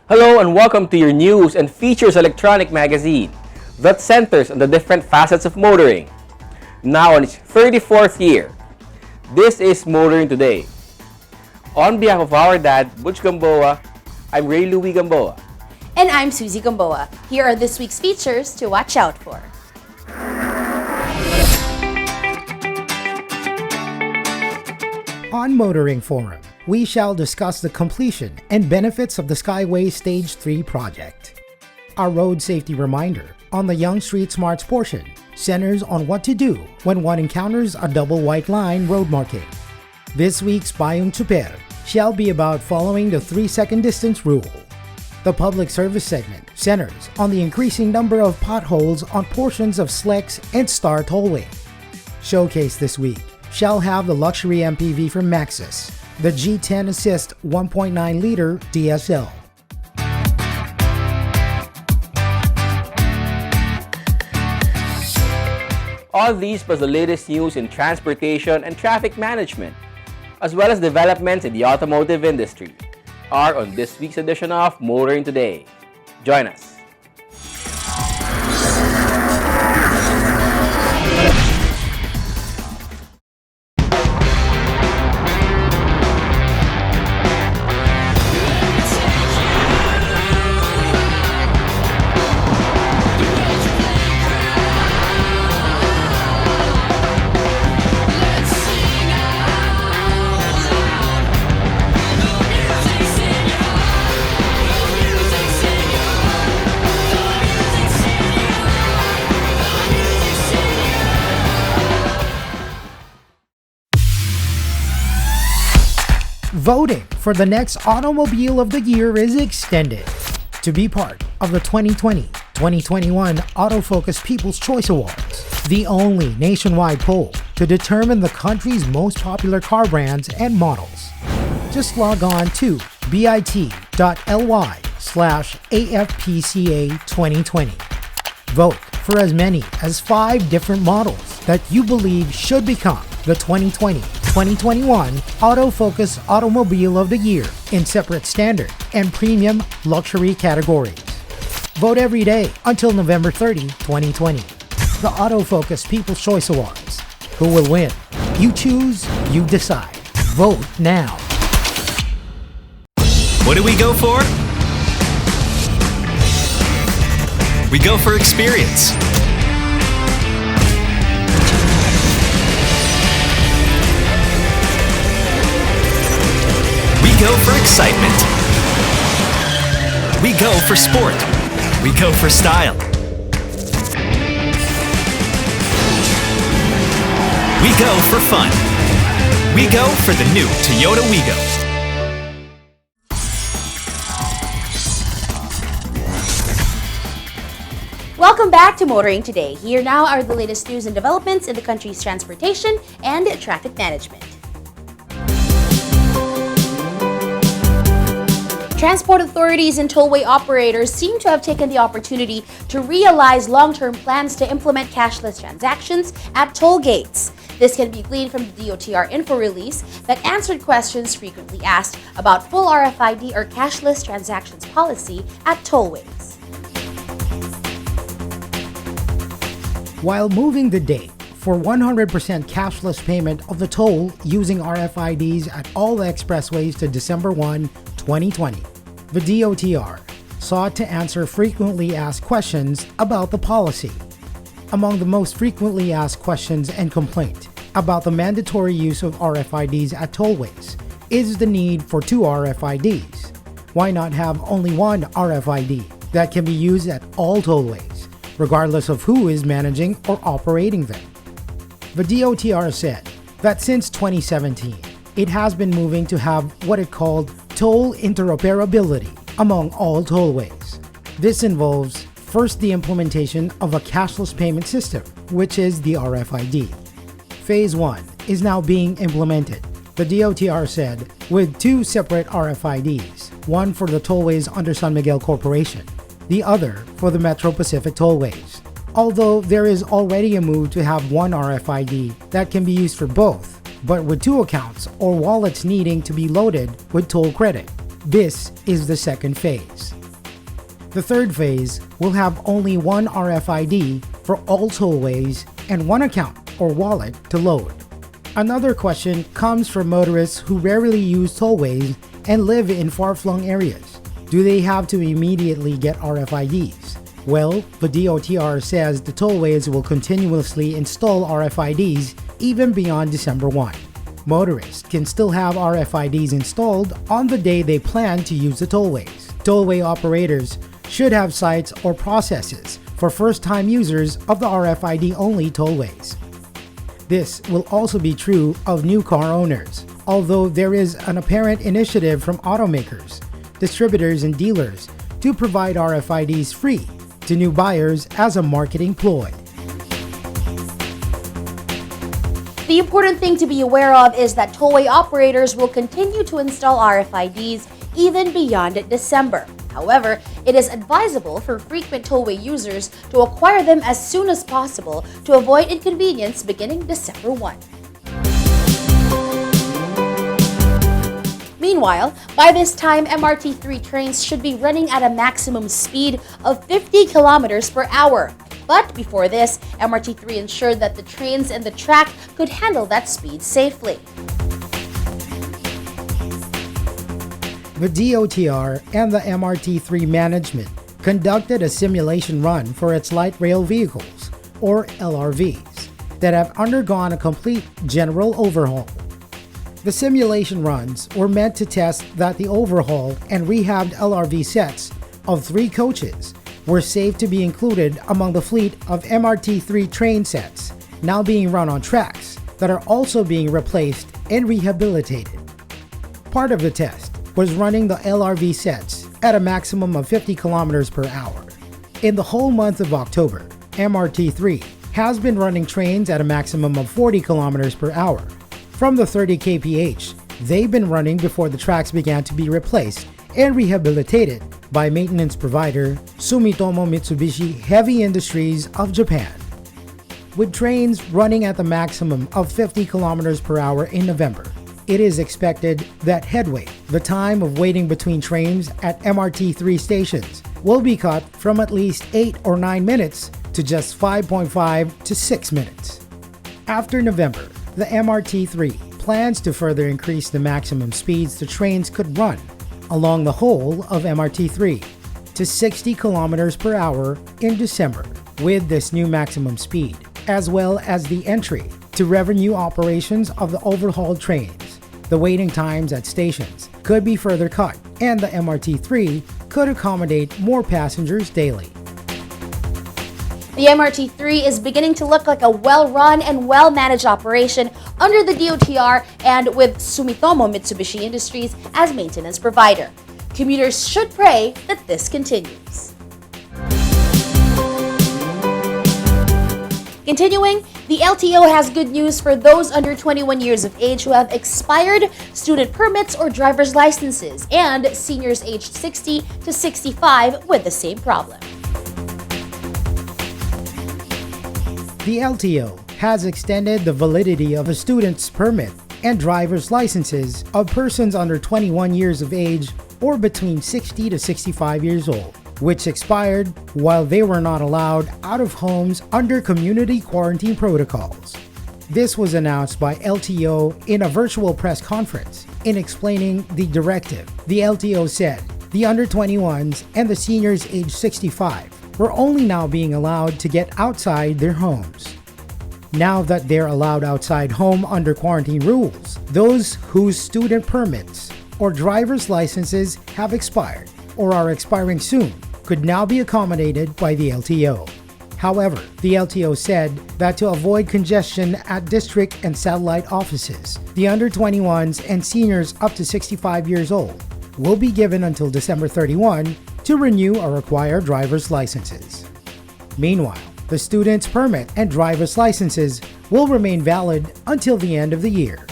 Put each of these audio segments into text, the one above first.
Hello and welcome to your news and features electronic magazine that centers on the different facets of motoring. Now on its 34th year, this is Motoring Today. On behalf of our dad, Butch Gamboa, I'm Ray Louie Gamboa. And I'm Susie Gamboa. Here are this week's features to watch out for. On Motoring Forum, we shall discuss the completion and benefits of the Skyway Stage 3 project. Our road safety reminder on the Young Street Smarts portion centers on what to do when one encounters a double white line road marking. This week's Bayong Super shall be about following the 3-second distance rule. The public service segment centers on the increasing number of potholes on portions of Slex and Star Tollway. Showcase this week shall have the luxury MPV from Maxus, the G10 Assist 1.9-liter DSL. All these plus the latest news in transportation and traffic management, as well as developments in the automotive industry, are on this week's edition of Motoring Today. Join us. Voting for the next Automobile of the Year is extended. To be part of the 2020-2021 Autofocus People's Choice Awards, the only nationwide poll to determine the country's most popular car brands and models. Just log on to bit.ly/AFPCA2020. Vote for as many as 5 different models that you believe should become the 2020-2021 Autofocus Automobile of the Year in separate standard and premium luxury categories. Vote every day until November 30, 2020. The Autofocus People's Choice Awards. Who will win? You choose, you decide. Vote now. What do we go for? We go for experience. We go for excitement. We go for sport. We go for style. We go for fun. We go for the new Toyota Wigo. Welcome back to Motoring Today. Here now are the latest news and developments in the country's transportation and traffic management. Transport authorities and tollway operators seem to have taken the opportunity to realize long-term plans to implement cashless transactions at toll gates. This can be gleaned from the DOTR info release that answered questions frequently asked about full RFID or cashless transactions policy at tollways. While moving the date for 100% cashless payment of the toll using RFIDs at all expressways to December 1, 2020, the DOTR sought to answer frequently asked questions about the policy. Among the most frequently asked questions and complaint about the mandatory use of RFIDs at tollways is the need for 2 RFIDs. Why not have only one RFID that can be used at all tollways, regardless of who is managing or operating them? The DOTR said that since 2017, it has been moving to have what it called toll interoperability among all tollways. This involves first the implementation of a cashless payment system, which is the RFID. Phase 1 is now being implemented, the DOTR said, with 2 separate RFIDs, one for the tollways under San Miguel Corporation, the other for the Metro Pacific Tollways. Although there is already a move to have one RFID that can be used for both, but with 2 accounts or wallets needing to be loaded with toll credit. This is the second phase. The third phase will have only one RFID for all tollways and one account or wallet to load. Another question comes from motorists who rarely use tollways and live in far-flung areas. Do they have to immediately get RFIDs? Well, the DOTR says the tollways will continuously install RFIDs even beyond December 1. Motorists can still have RFIDs installed on the day they plan to use the tollways. Tollway operators should have sites or processes for first-time users of the RFID-only tollways. This will also be true of new car owners, although there is an apparent initiative from automakers, distributors, and dealers to provide RFIDs free to new buyers as a marketing ploy. The important thing to be aware of is that tollway operators will continue to install RFIDs even beyond December. However, it is advisable for frequent tollway users to acquire them as soon as possible to avoid inconvenience beginning December 1. Meanwhile, by this time, MRT3 trains should be running at a maximum speed of 50 kilometers per hour. But before this, MRT3 ensured that the trains and the track could handle that speed safely. The DOTR and the MRT3 management conducted a simulation run for its light rail vehicles, or LRVs, that have undergone a complete general overhaul. The simulation runs were meant to test that the overhaul and rehabbed LRV sets of 3 coaches were safe to be included among the fleet of MRT3 train sets now being run on tracks that are also being replaced and rehabilitated. Part of the test was running the LRV sets at a maximum of 50 kilometers per hour. In the whole month of October, MRT3 has been running trains at a maximum of 40 kilometers per hour. From the 30 kph, they've been running before the tracks began to be replaced and rehabilitated by maintenance provider Sumitomo Mitsubishi Heavy Industries of Japan. With trains running at the maximum of 50 kilometers per hour in November, it is expected that headway, the time of waiting between trains at MRT3 stations, will be cut from at least 8 or 9 minutes to just 5.5 to 6 minutes. After November, the MRT3 plans to further increase the maximum speeds the trains could run along the whole of MRT3 to 60 kilometers per hour in December. With this new maximum speed, as well as the entry to revenue operations of the overhauled trains, the waiting times at stations could be further cut, and the MRT3 could accommodate more passengers daily. The MRT3 is beginning to look like a well-run and well-managed operation under the DOTR and with Sumitomo Mitsubishi Industries as maintenance provider. Commuters should pray that this continues. Continuing, the LTO has good news for those under 21 years of age who have expired student permits or driver's licenses and seniors aged 60 to 65 with the same problem. The LTO has extended the validity of a student's permit and driver's licenses of persons under 21 years of age or between 60 to 65 years old, which expired while they were not allowed out of homes under community quarantine protocols. This was announced by LTO in a virtual press conference. In explaining the directive, the LTO said the under 21s and the seniors aged 65 were only now being allowed to get outside their homes. Now that they're allowed outside home under quarantine rules, those whose student permits or driver's licenses have expired or are expiring soon could now be accommodated by the LTO. However, the LTO said that to avoid congestion at district and satellite offices, the under-21s and seniors up to 65 years old will be given until December 31 to renew or acquire driver's licenses. Meanwhile, the student's permit and driver's licenses will remain valid until the end of the year.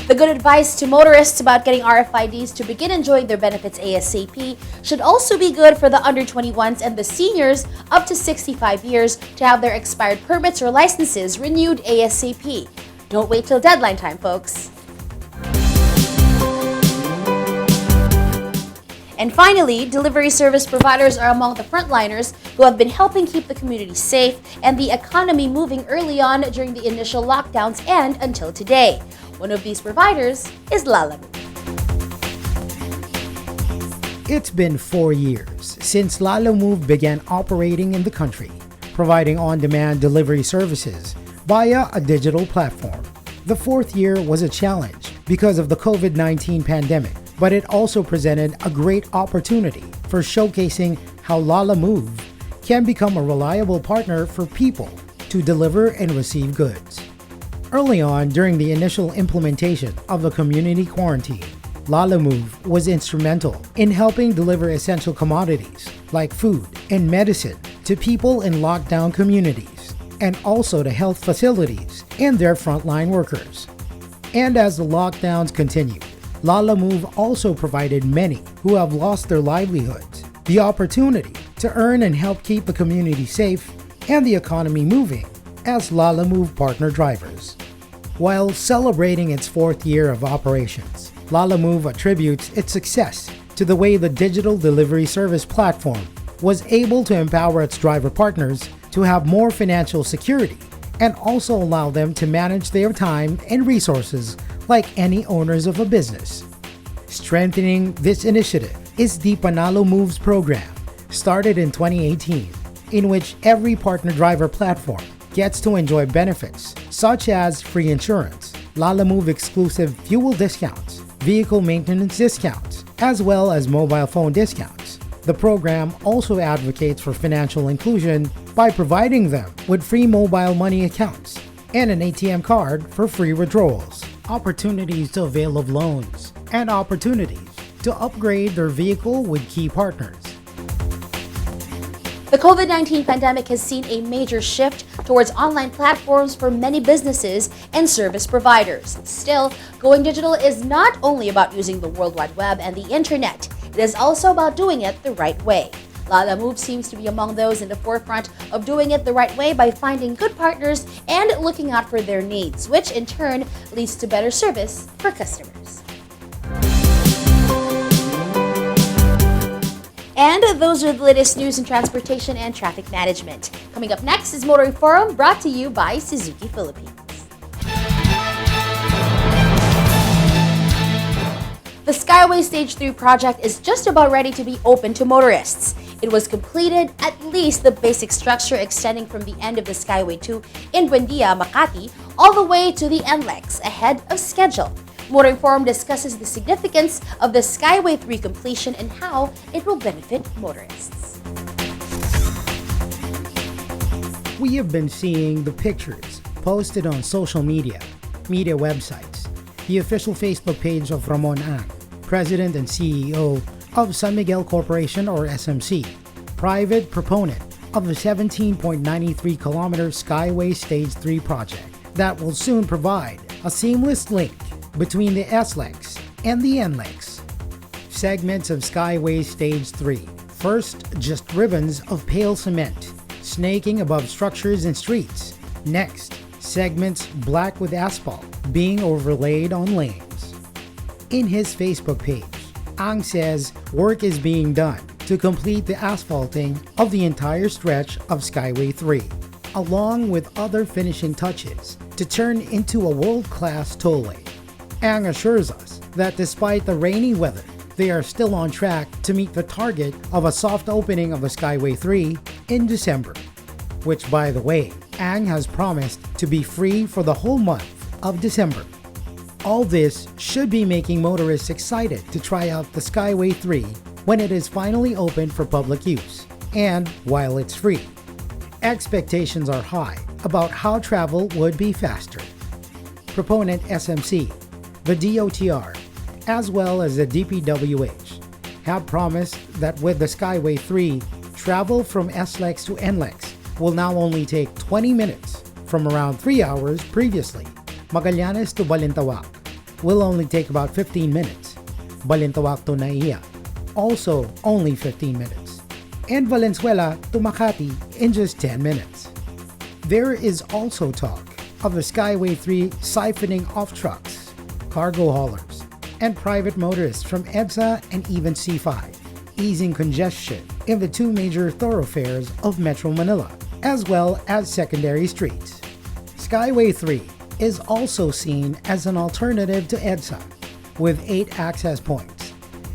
The good advice to motorists about getting RFIDs to begin enjoying their benefits ASAP should also be good for the under-21s and the seniors up to 65 years to have their expired permits or licenses renewed ASAP. Don't wait till deadline time, folks. And finally, delivery service providers are among the frontliners who have been helping keep the community safe and the economy moving early on during the initial lockdowns and until today. One of these providers is Lalamove. It's been 4 years since Lalamove began operating in the country, providing on-demand delivery services via a digital platform. The 4th year was a challenge because of the COVID-19 pandemic, but it also presented a great opportunity for showcasing how Lalamove can become a reliable partner for people to deliver and receive goods. Early on, during the initial implementation of the community quarantine, Lalamove was instrumental in helping deliver essential commodities like food and medicine to people in lockdown communities and also to health facilities and their frontline workers. And as the lockdowns continued, Lalamove also provided many who have lost their livelihoods the opportunity to earn and help keep the community safe and the economy moving as Lalamove partner drivers. While celebrating its 4th year of operations, Lalamove attributes its success to the way the digital delivery service platform was able to empower its driver partners to have more financial security and also allow them to manage their time and resources like any owners of a business. Strengthening this initiative is the Panalo Moves program, started in 2018, in which every partner driver platform gets to enjoy benefits such as free insurance, Lalamove exclusive fuel discounts, vehicle maintenance discounts, as well as mobile phone discounts. The program also advocates for financial inclusion by providing them with free mobile money accounts and an ATM card for free withdrawals, opportunities to avail of loans, and opportunities to upgrade their vehicle with key partners. The COVID-19 pandemic has seen a major shift towards online platforms for many businesses and service providers. Still, going digital is not only about using the World Wide Web and the internet, it is also about doing it the right way. Lalamove seems to be among those in the forefront of doing it the right way by finding good partners and looking out for their needs, which in turn leads to better service for customers. And those are the latest news in transportation and traffic management. Coming up next is Motoring Forum, brought to you by Suzuki Philippines. The Skyway Stage 3 project is just about ready to be open to motorists. It was completed, at least the basic structure extending from the end of the Skyway 2 in Buendia, Makati, all the way to the NLEX ahead of schedule. Motoring Forum discusses the significance of the Skyway 3 completion and how it will benefit motorists. We have been seeing the pictures posted on social media websites, the official Facebook page of Ramon Ang, President and CEO of San Miguel Corporation or SMC, private proponent of the 17.93-kilometer Skyway Stage 3 project that will soon provide a seamless link between the SLEX and the NLEX. Segments of Skyway Stage 3. First, just ribbons of pale cement, snaking above structures and streets. Next, segments black with asphalt being overlaid on lanes. In his Facebook page, Ang says work is being done to complete the asphalting of the entire stretch of Skyway 3, along with other finishing touches to turn into a world-class tollway. Ang assures us that despite the rainy weather, they are still on track to meet the target of a soft opening of the Skyway 3 in December, which, by the way, Ang has promised to be free for the whole month of December. All this should be making motorists excited to try out the Skyway 3 when it is finally open for public use. and while it's free, expectations are high about how travel would be faster. Proponent SMC, the DOTR, as well as the DPWH have promised that with the Skyway 3, travel from SLEX to NLEX will now only take 20 minutes from around 3 hours previously. Magallanes to Balintawak will only take about 15 minutes. Balintawak to Naiya, also only 15 minutes. And Valenzuela to Makati in just 10 minutes. There is also talk of the Skyway 3 siphoning off trucks, cargo haulers, and private motorists from EDSA and even C5, easing congestion in the two major thoroughfares of Metro Manila, as well as secondary streets. Skyway 3 is also seen as an alternative to EDSA, with 8 access points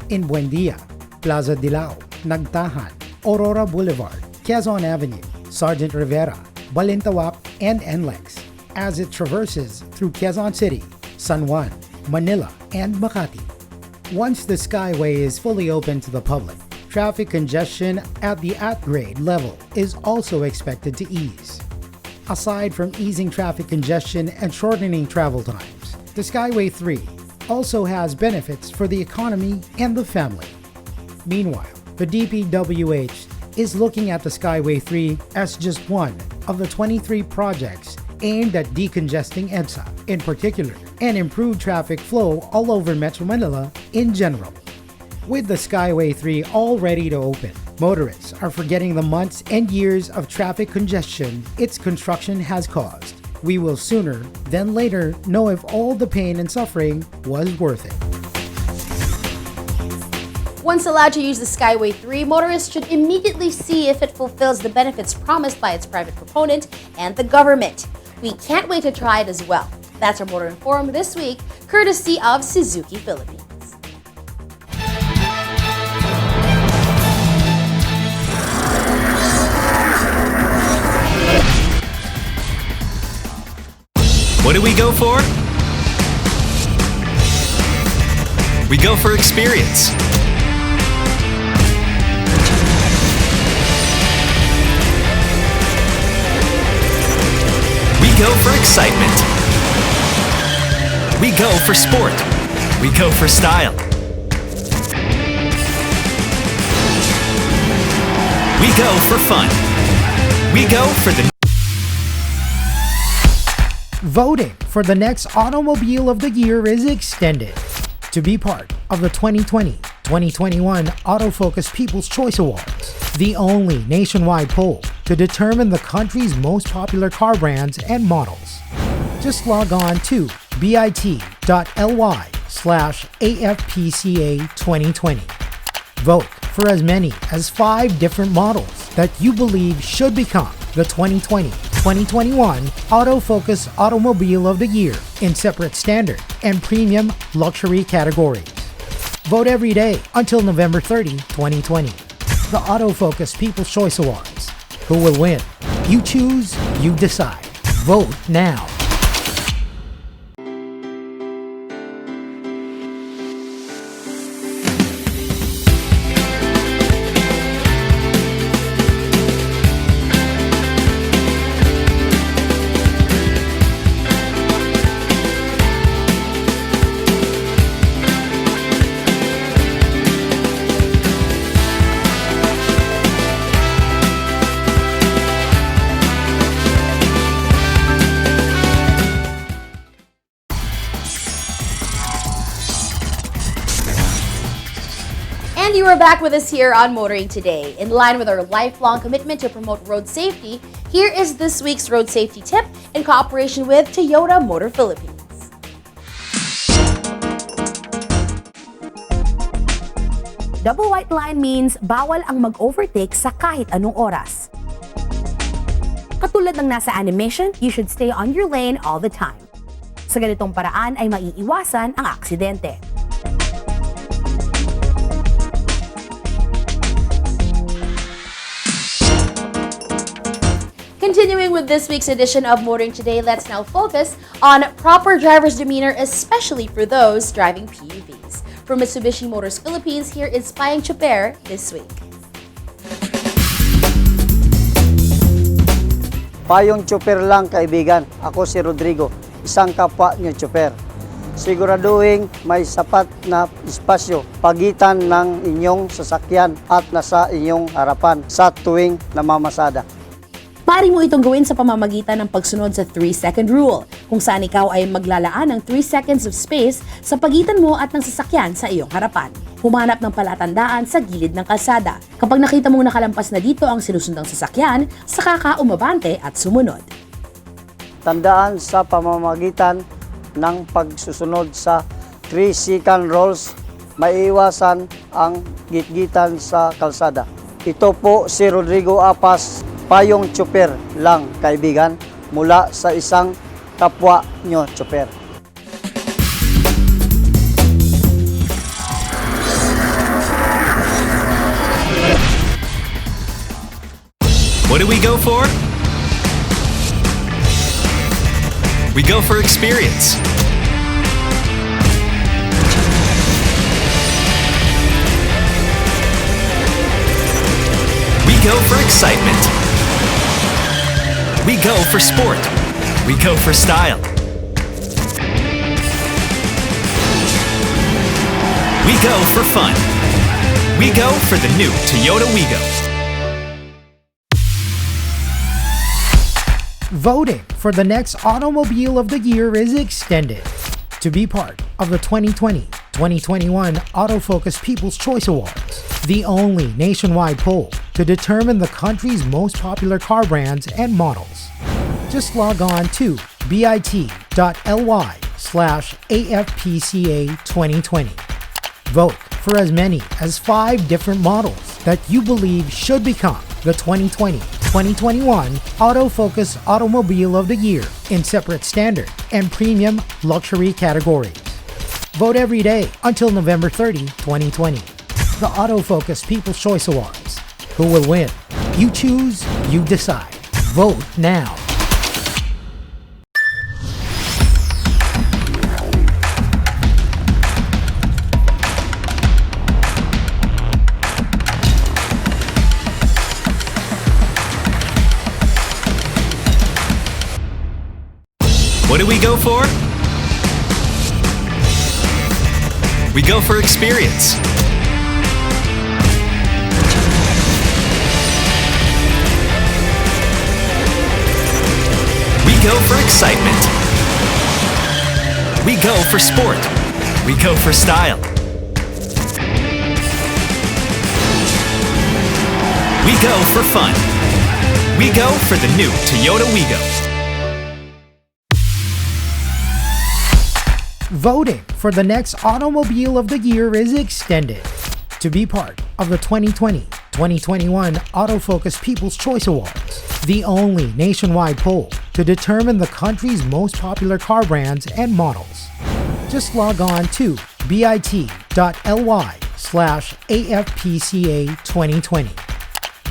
in Buendia, Plaza Dilao, Nagtahan, Aurora Boulevard, Quezon Avenue, Sergeant Rivera, Balintawak, and NLEX, as it traverses through Quezon City, San Juan, Manila, and Makati. Once the Skyway is fully open to the public, traffic congestion at the at-grade level is also expected to ease. Aside from easing traffic congestion and shortening travel times, the Skyway 3 also has benefits for the economy and the family. Meanwhile, the DPWH is looking at the Skyway 3 as just one of the 23 projects aimed at decongesting EDSA in particular and improve traffic flow all over Metro Manila in general. With the Skyway 3 all ready to open, motorists are forgetting the months and years of traffic congestion its construction has caused. We will sooner than later know if all the pain and suffering was worth it. Once allowed to use the Skyway 3, motorists should immediately see if it fulfills the benefits promised by its private proponent and the government. We can't wait to try it as well. That's our Motor Informed this week, courtesy of Suzuki Philippines. What do we go for? We go for experience. We go for excitement. We go for sport. We go for style. We go for fun. We go for the Voting for the next Automobile of the Year is extended. To be part of the 2020-2021 Autofocus People's Choice Awards, the only nationwide poll to determine the country's most popular car brands and models. Just log on to bit.ly/AFPCA2020. Vote for as many as 5 different models that you believe should become the 2020-2021 Autofocus Automobile of the Year in separate standard and premium luxury categories. Vote every day until November 30, 2020. The Autofocus People's Choice Awards. Who will win? You choose, you decide. Vote now. And you are back with us here on Motoring Today. In line with our lifelong commitment to promote road safety, here is this week's road safety tip in cooperation with Toyota Motor Philippines. Double white line means bawal ang mag-overtake sa kahit anong oras. Katulad ng nasa animation, you should stay on your lane all the time. Sa ganitong paraan ay maiiwasan ang aksidente. Continuing with this week's edition of Motoring Today, let's now focus on proper driver's demeanor, especially for those driving PUVs. From Mitsubishi Motors Philippines, here is Payang Chuper this week. Payong tsuper lang kaibigan. Ako si Rodrigo, isang kapwa niyo tsuper. Siguraduhin may sapat na espasyo pagitan ng inyong sasakyan at nasa inyong harapan sa tuwing namamasada. Maaari mo itong gawin sa pamamagitan ng pagsunod sa 3-second rule, kung saan ikaw ay maglalaan ng 3 seconds of space sa pagitan mo at ng sasakyan sa iyong harapan. Humanap ng palatandaan sa gilid ng kalsada. Kapag nakita mong nakalampas na dito ang sinusundang sasakyan, saka ka umabante at sumunod. Tandaan sa pamamagitan ng pagsusunod sa 3-second rules, maiiwasan ang gitgitan sa kalsada. Ito po si Rodrigo Apas, payong tsuper lang kaibigan, mula sa isang kapwa nyo tsuper. What do we go for? We go for experience. We go for excitement. We go for sport. We go for style. We go for fun. We go for the new Toyota Wigo. Voting for the next Automobile of the Year is extended. To be part of the 2020-2021 Autofocus People's Choice Awards, the only nationwide poll to determine the country's most popular car brands and models. Just log on to bit.ly/AFPCA2020. Vote for as many as 5 different models that you believe should become the 2020-2021 Autofocus Automobile of the Year in separate standard and premium luxury categories. Vote every day until November 30, 2020. The Autofocus People's Choice Awards. Who will win? You choose, you decide. Vote now. What do we go for? We go for experience. We go for excitement. We go for sport. We go for style. We go for fun. We go for the new Toyota Wigo. Voting for the next Automobile of the Year is extended. To be part of the 2020-2021 Autofocus People's Choice Awards, the only nationwide poll to determine the country's most popular car brands and models. Just log on to bit.ly/AFPCA2020.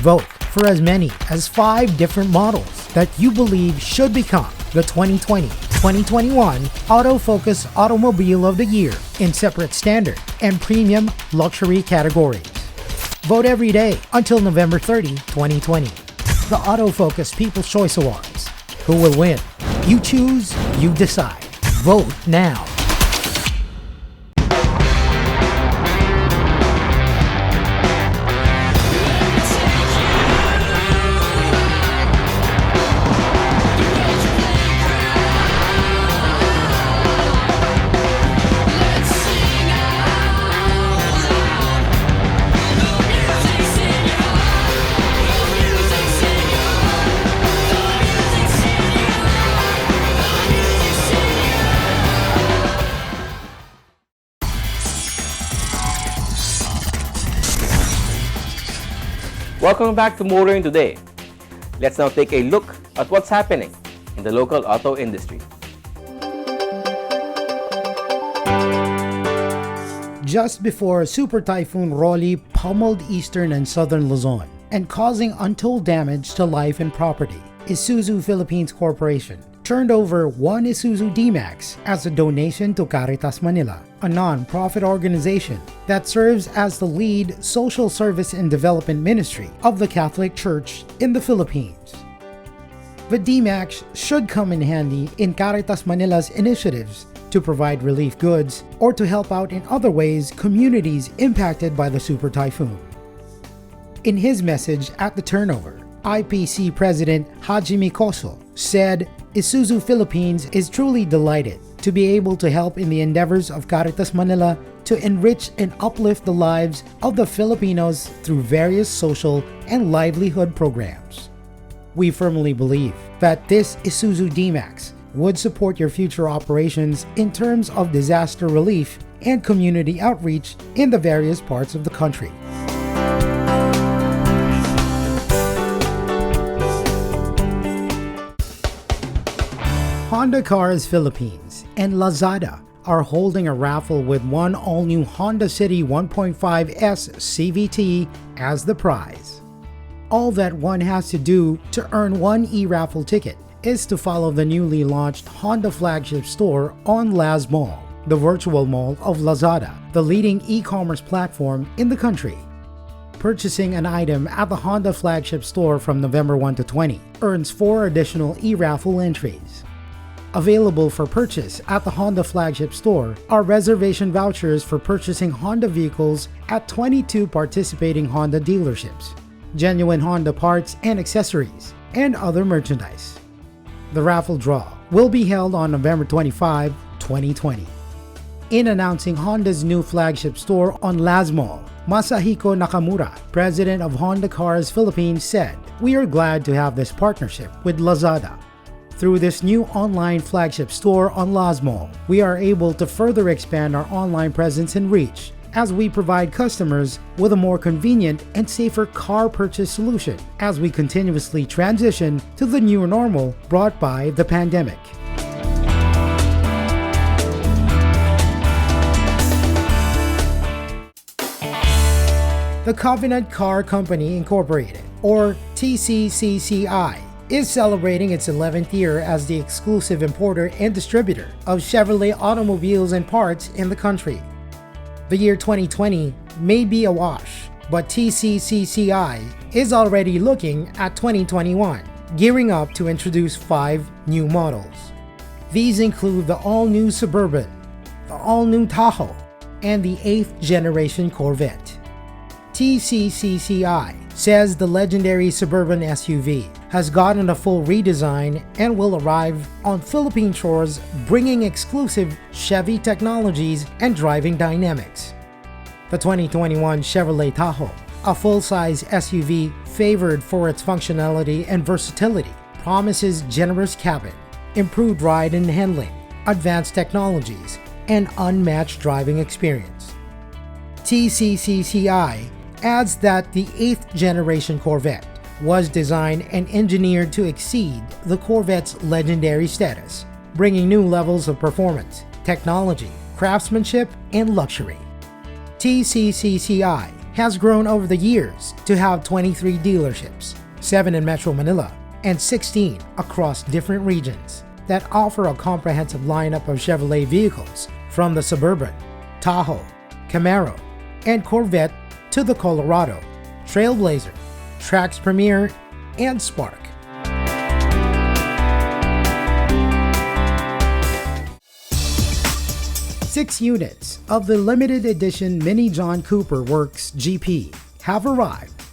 Vote for as many as 5 different models that you believe should become the 2020-2021 Autofocus Automobile of the Year in separate standard and premium luxury categories. Vote every day until November 30, 2020. The Autofocus People's Choice Awards. Who will win? You choose, you decide. Vote now. Welcome back to Motoring Today. Let's now take a look at what's happening in the local auto industry. Just before Super Typhoon Rolly pummeled eastern and southern Luzon and causing untold damage to life and property, Isuzu Philippines Corporation turned over one Isuzu D-Max as a donation to Caritas Manila, a non-profit organization that serves as the lead social service and development ministry of the Catholic Church in the Philippines. The DMAX should come in handy in Caritas Manila's initiatives to provide relief goods or to help out in other ways communities impacted by the super typhoon. In his message at the turnover, IPC President Hajime Koso said Isuzu Philippines is truly delighted to be able to help in the endeavors of Caritas Manila to enrich and uplift the lives of the Filipinos through various social and livelihood programs. We firmly believe that this Isuzu DMAX would support your future operations in terms of disaster relief and community outreach in the various parts of the country. Honda Cars Philippines and Lazada are holding a raffle with one all-new Honda City 1.5S CVT as the prize. All that one has to do to earn one e-raffle ticket is to follow the newly launched Honda flagship store on Laz Mall, the virtual mall of Lazada, the leading e-commerce platform in the country. Purchasing an item at the Honda flagship store from November 1 to 20 earns 4 additional e-raffle entries. Available for purchase at the Honda flagship store are reservation vouchers for purchasing Honda vehicles at 22 participating Honda dealerships, genuine Honda parts and accessories, and other merchandise. The raffle draw will be held on November 25, 2020. In announcing Honda's new flagship store on Laz Mall, Masahiko Nakamura, president of Honda Cars Philippines, said, "We are glad to have this partnership with Lazada. Through this new online flagship store on Laz Mall, we are able to further expand our online presence and reach as we provide customers with a more convenient and safer car purchase solution as we continuously transition to the new normal brought by the pandemic." The Covenant Car Company Incorporated, or TCCCI, is celebrating its 11th year as the exclusive importer and distributor of Chevrolet automobiles and parts in the country. The year 2020 may be a wash, but TCCCI is already looking at 2021, gearing up to introduce 5 new models. These include the all-new Suburban, the all-new Tahoe, and the 8th generation Corvette. TCCCI says the legendary Suburban SUV has gotten a full redesign and will arrive on Philippine shores, bringing exclusive Chevy technologies and driving dynamics. The 2021 Chevrolet Tahoe, a full-size SUV favored for its functionality and versatility, promises generous cabin, improved ride and handling, advanced technologies, and unmatched driving experience. TCCCI adds that the 8th generation Corvette was designed and engineered to exceed the Corvette's legendary status, bringing new levels of performance, technology, craftsmanship, and luxury. TCCCI has grown over the years to have 23 dealerships, 7 in Metro Manila, and 16 across different regions that offer a comprehensive lineup of Chevrolet vehicles from the Suburban, Tahoe, Camaro, and Corvette to the Colorado, Trailblazer, Trax Premier, and Spark. Six units of the limited edition Mini John Cooper Works GP have arrived,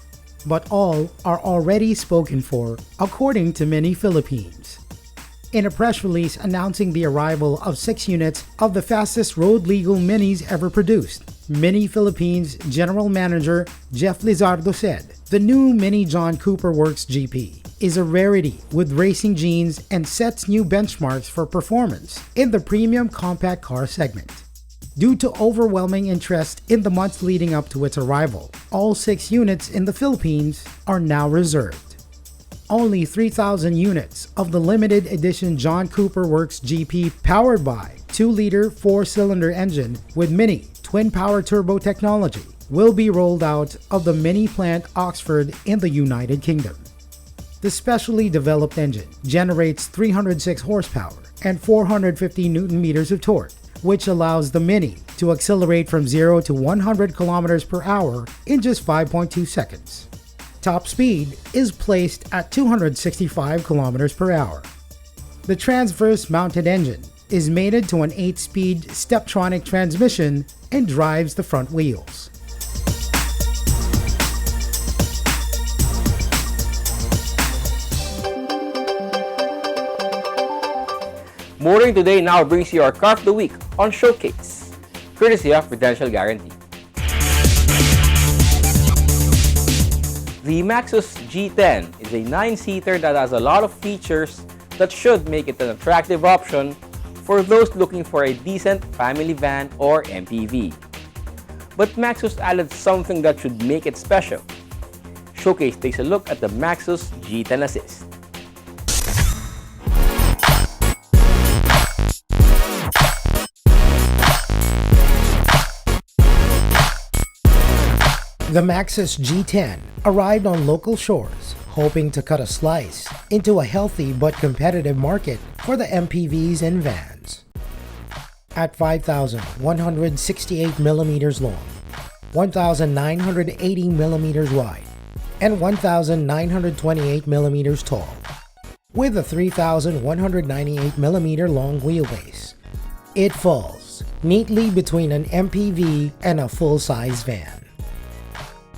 but all are already spoken for, according to Mini Philippines. In a press release announcing the arrival of 6 units of the fastest road legal Minis ever produced, Mini Philippines General Manager Jeff Lizardo said, "The new Mini John Cooper Works GP is a rarity with racing genes and sets new benchmarks for performance in the premium compact car segment. Due to overwhelming interest in the months leading up to its arrival, all 6 units in the Philippines are now reserved. Only 3,000 units of the limited edition John Cooper Works GP powered by 2-liter 4-cylinder engine with Mini twin power turbo technology will be rolled out of the Mini plant Oxford in the United Kingdom. The specially developed engine generates 306 horsepower and 450 Nm of torque, which allows the Mini to accelerate from 0 to 100 km per hour in just 5.2 seconds. Top speed is placed at 265 kilometers per hour. The transverse mounted engine is mated to an 8-speed Steptronic transmission and drives the front wheels. Motoring Today now brings you our Car of the Week on Showcase, courtesy of Prudential Guarantee. The Maxus G10 is a 9-seater that has a lot of features that should make it an attractive option for those looking for a decent family van or MPV. But Maxus added something that should make it special. Showcase takes a look at the Maxus G10 Assist. The Maxus G10 arrived on local shores, hoping to cut a slice into a healthy but competitive market for the MPVs and vans. At 5,168 millimeters long, 1,980 millimeters wide, and 1,928 millimeters tall, with a 3,198 millimeter long wheelbase, it falls neatly between an MPV and a full-size van.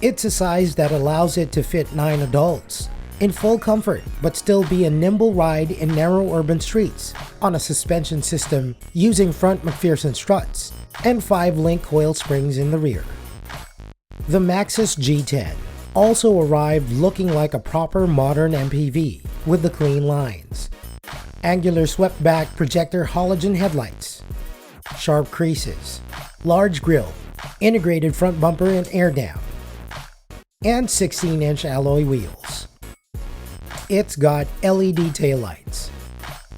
It's a size that allows it to fit 9 adults in full comfort, but still be a nimble ride in narrow urban streets on a suspension system using front McPherson struts and 5-link coil springs in the rear. The Maxus G10 also arrived looking like a proper modern MPV with the clean lines, angular swept-back projector halogen headlights, sharp creases, large grille, integrated front bumper and air dam, and 16-inch alloy wheels. It's got LED taillights,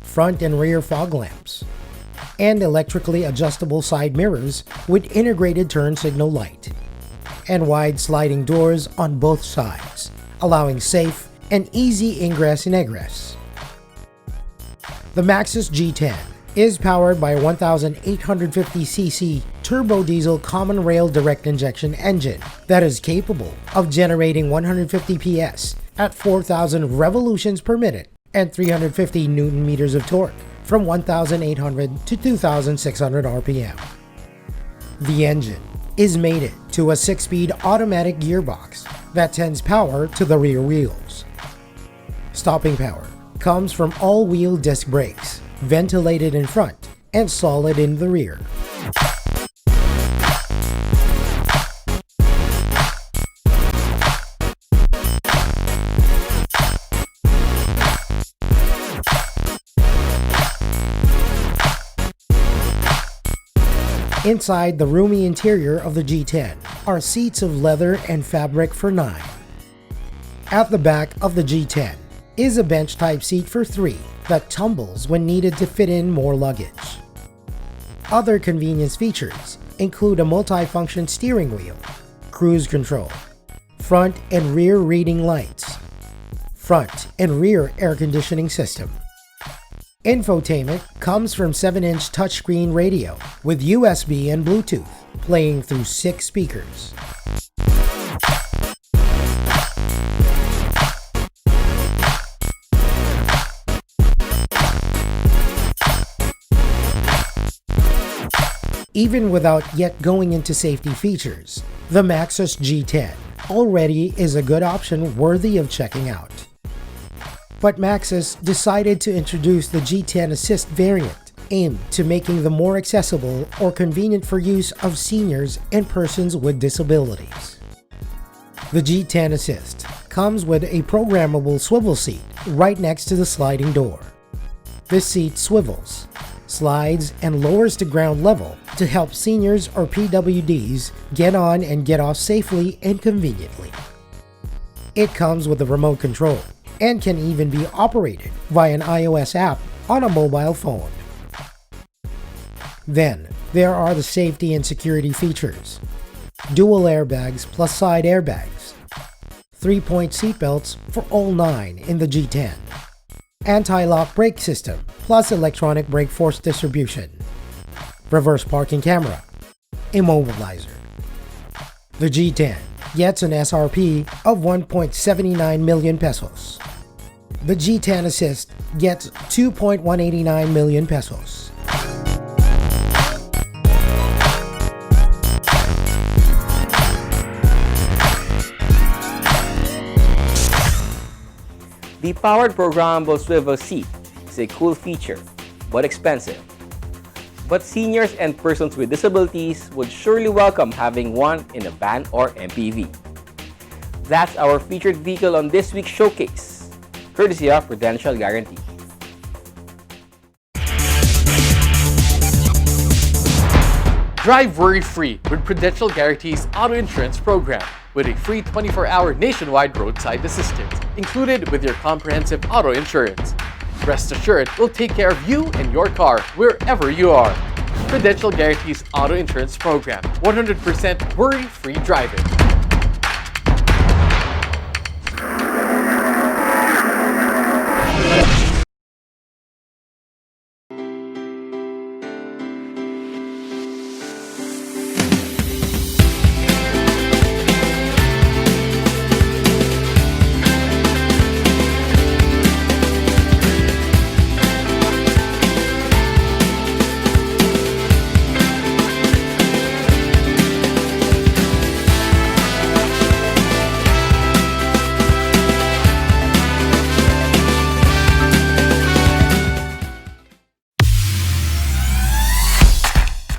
front and rear fog lamps, and electrically adjustable side mirrors with integrated turn signal light, and wide sliding doors on both sides, allowing safe and easy ingress and egress. The Maxus G10 is powered by a 1,850cc turbo diesel common rail direct injection engine that is capable of generating 150 PS at 4,000 revolutions per minute and 350 Newton meters of torque from 1,800 to 2,600 RPM. The engine is mated to a 6-speed automatic gearbox that sends power to the rear wheels. Stopping power comes from all-wheel disc brakes, ventilated in front and solid in the rear. Inside the roomy interior of the G10 are seats of leather and fabric for 9. At the back of the G10 is a bench-type seat for 3 that tumbles when needed to fit in more luggage. Other convenience features include a multi-function steering wheel, cruise control, front and rear reading lights, front and rear air conditioning system. Infotainment comes from 7-inch touchscreen radio with USB and Bluetooth, playing through 6 speakers. Even without yet going into safety features, the Maxus G10 already is a good option worthy of checking out. But Maxus decided to introduce the G10 Assist variant, aimed to making them more accessible or convenient for use of seniors and persons with disabilities. The G10 Assist comes with a programmable swivel seat right next to the sliding door. This seat swivels, slides, and lowers to ground level to help seniors or PWDs get on and get off safely and conveniently. It comes with a remote control and can even be operated via an iOS app on a mobile phone. Then, there are the safety and security features. Dual airbags plus side airbags. 3-point seatbelts for all 9 in the G10. Anti-lock brake system plus electronic brake force distribution. Reverse parking camera. Immobilizer. The G10 gets an SRP of 1.79 million pesos. The G10 Assist gets 2.189 million pesos. The powered programmable swivel seat is a cool feature, but expensive. But seniors and persons with disabilities would surely welcome having one in a van or MPV. That's our featured vehicle on this week's showcase, courtesy of Prudential Guarantee. Drive worry-free with Prudential Guarantee's auto insurance program with a free 24-hour nationwide roadside assistance included with your comprehensive auto insurance. Rest assured, we'll take care of you and your car wherever you are. Prudential Guarantee's auto insurance program, 100% worry-free driving.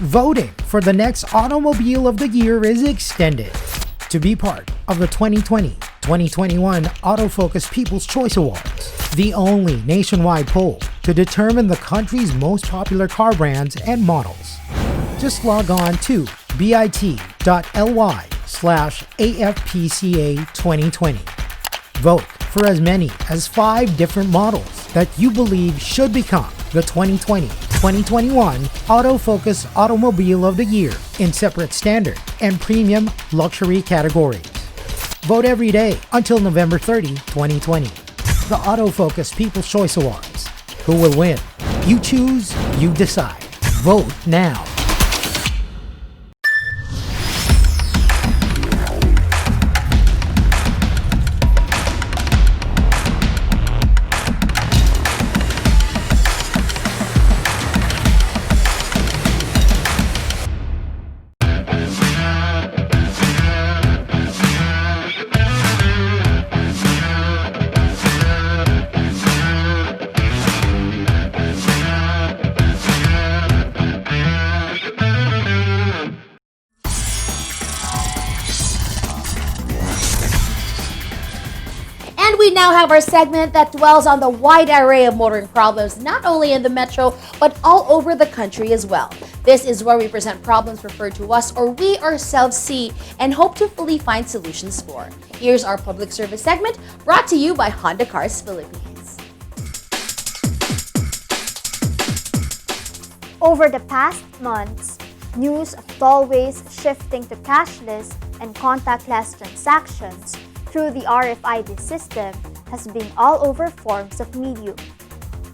Voting for the next Automobile of the Year is extended. To be part of the 2020-2021 Autofocus People's Choice Awards, the only nationwide poll to determine the country's most popular car brands and models. Just log on to bit.ly/AFPCA2020. Vote for as many as 5 different models that you believe should become the 2020-2021 Autofocus Automobile of the Year in separate standard and premium luxury categories. Vote every day until November 30, 2020. The Autofocus People's Choice Awards. Who will win? You choose, you decide. Vote now. We now have our segment that dwells on the wide array of motoring problems, not only in the metro, but all over the country as well. This is where we present problems referred to us or we ourselves see and hope to fully find solutions for. Here's our public service segment brought to you by Honda Cars Philippines. Over the past months, news of tollways shifting to cashless and contactless transactions through the RFID system has been all over forms of media.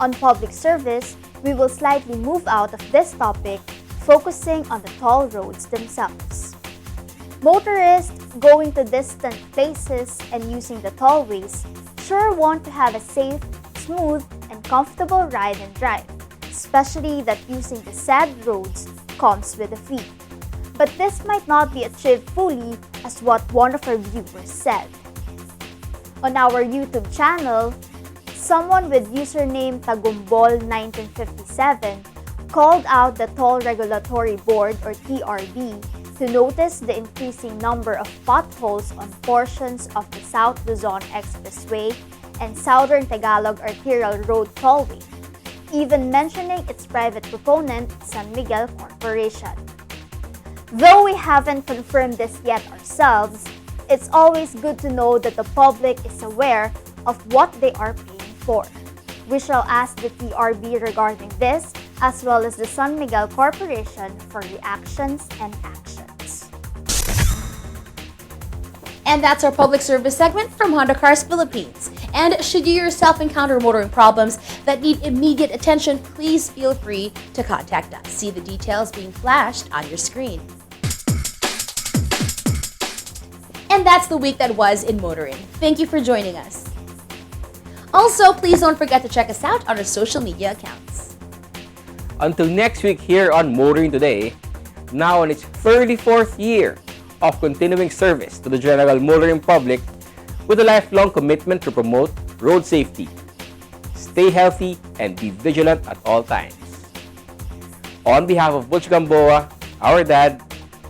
On public service, we will slightly move out of this topic, focusing on the toll roads themselves. Motorists going to distant places and using the tollways sure want to have a safe, smooth, and comfortable ride and drive, especially that using the said roads comes with a fee. But this might not be achieved fully as what one of our viewers said. On our YouTube channel, someone with username Tagumbol1957 called out the Toll Regulatory Board or TRB to notice the increasing number of potholes on portions of the South Luzon Expressway and Southern Tagalog Arterial Road tollway, even mentioning its private proponent, San Miguel Corporation. Though we haven't confirmed this yet ourselves, it's always good to know that the public is aware of what they are paying for. We shall ask the TRB regarding this, as well as the San Miguel Corporation for reactions and actions. And that's our public service segment from Honda Cars Philippines. And should you yourself encounter motoring problems that need immediate attention, please feel free to contact us. See the details being flashed on your screen. And that's the week that was in motoring. Thank you for joining us. Also, please don't forget to check us out on our social media accounts. Until next week here on Motoring Today, now on its 34th year of continuing service to the general motoring public with a lifelong commitment to promote road safety. Stay healthy and be vigilant at all times. On behalf of Butch Gamboa, our dad,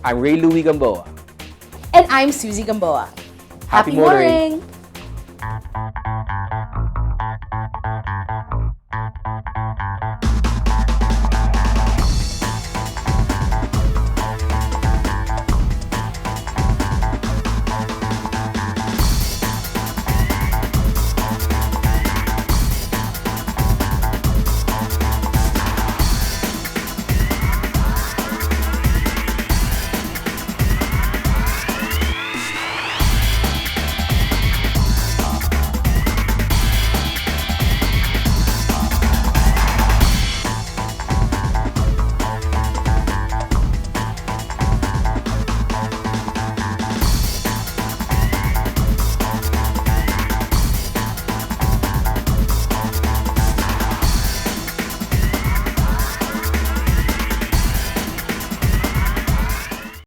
I'm Ray Louie Gamboa. And I'm Susie Gamboa. Happy motoring.